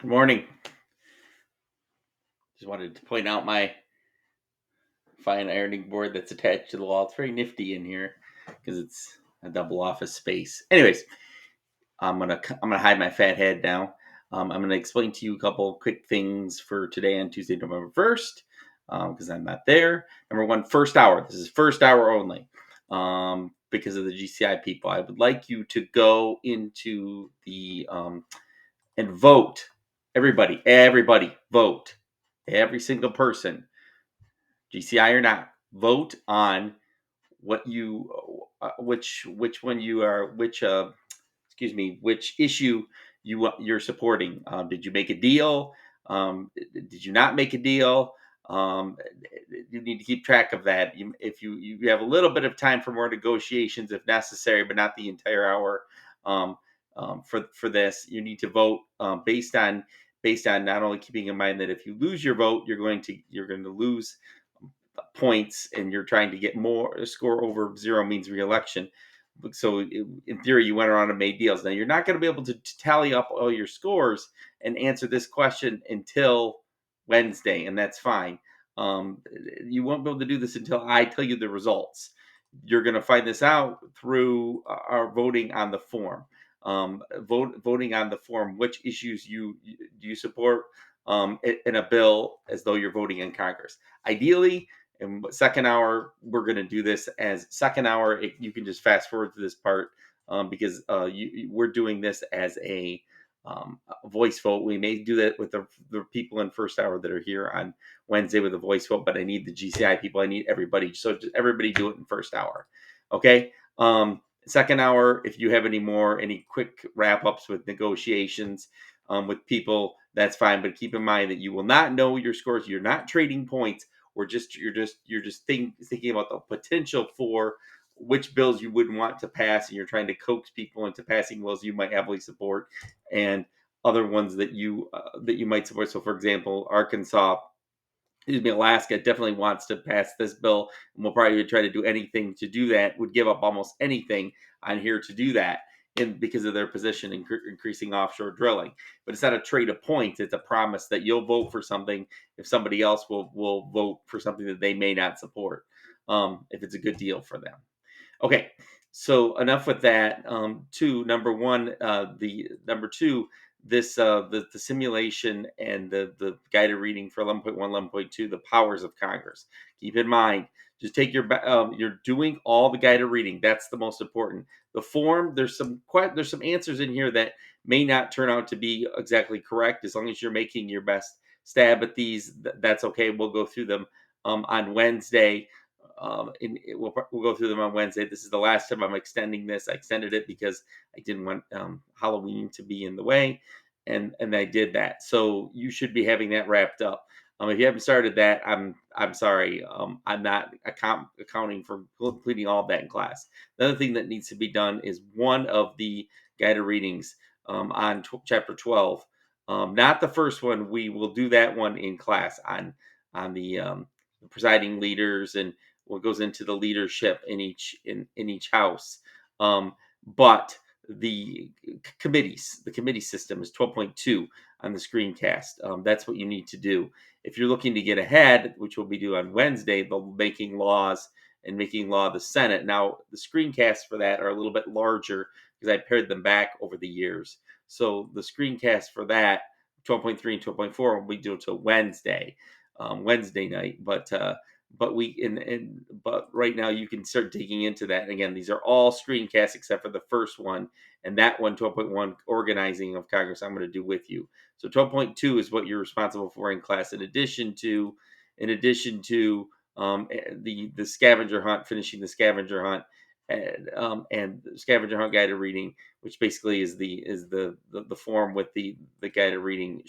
Good morning. Just wanted to point out my fine ironing board that's attached to the wall. It's very nifty in here because it's a double office space. Anyways, I'm gonna hide my fat head now. I'm gonna explain to you a couple quick things for today on Tuesday, November 1st, because I'm not there. Number one, first hour. This is first hour only. Because of the GCI people, I would like you to go into the and vote. Everybody, vote. Every single person, GCI or not, vote on what you, which one you are, which issue you're supporting. Did you make a deal? Did you not make a deal? Um, you need to keep track of that. If you have a little bit of time for more negotiations if necessary, but not the entire hour. Um, for this, you need to vote based on not only keeping in mind that if you lose your vote, you're going to lose points, and you're trying to get more a score over zero means reelection. So in theory, you went around and made deals. Now you're not going to be able to tally up all your scores and answer this question until Wednesday, and that's fine. You won't be able to do this until I tell you the results. You're going to find this out through our voting on the form. Voting on the form, which issues do you support in a bill, as though you're voting in Congress. Ideally, and second hour, we're going to do this as second hour. You can just fast forward to this part because we're doing this as a voice vote. We may do that with the people in first hour that are here on Wednesday with a voice vote, but I need the GCI people. I need everybody. So just everybody do it in first hour. Okay. Second hour, if you have any quick wrap ups with negotiations with people, that's fine. But keep in mind that you will not know your scores. You're not trading points. You're just thinking about the potential for which bills you wouldn't want to pass, and you're trying to coax people into passing bills you might heavily support, and other ones that you might support. So, for example, Alaska definitely wants to pass this bill, and will probably try to do anything to do that. Would give up almost anything on here to do that, because of their position in increasing offshore drilling. But it's not a trade of points; it's a promise that you'll vote for something if somebody else will vote for something that they may not support, if it's a good deal for them. Okay, so enough with that. Number one, the number two, this the simulation and the guided reading for 11.1, 11.2, the powers of Congress. Keep in mind, just take you're doing all the guided reading. That's the most important. The form, there's some answers in here that may not turn out to be exactly correct. As long as you're making your best stab at these, that's okay. We'll go through them on Wednesday. We'll go through them on Wednesday. This is the last time I'm extending this. I extended it because I didn't want Halloween to be in the way, and I did that. So you should be having that wrapped up. If you haven't started that, I'm sorry. I'm not accounting for completing all of that in class. The other thing that needs to be done is one of the guided readings on chapter 12. Not the first one. We will do that one in class on the presiding leaders and what goes into the leadership in each house. But the the committee system is 12.2 on the screencast. That's what you need to do if you're looking to get ahead, which we'll be doing on Wednesday. The making laws and making law of the Senate. Now the screencasts for that are a little bit larger because I paired them back over the years. So the screencast for that 12.3 and 12.4 will be due to Wednesday night. But right now you can start digging into that. And again, these are all screencasts except for the first one, and that one 12.1 organizing of Congress I'm going to do with you. So 12.2 is what you're responsible for in class, in addition to the scavenger hunt, finishing the scavenger hunt, and the scavenger hunt guided reading, which basically is the form with the guided reading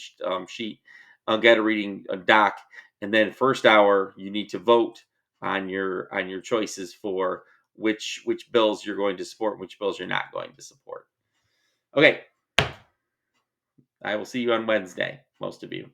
sheet, guided reading doc. And then first hour, you need to vote on your choices for which bills you're going to support and which bills you're not going to support. Okay, I will see you on Wednesday, most of you.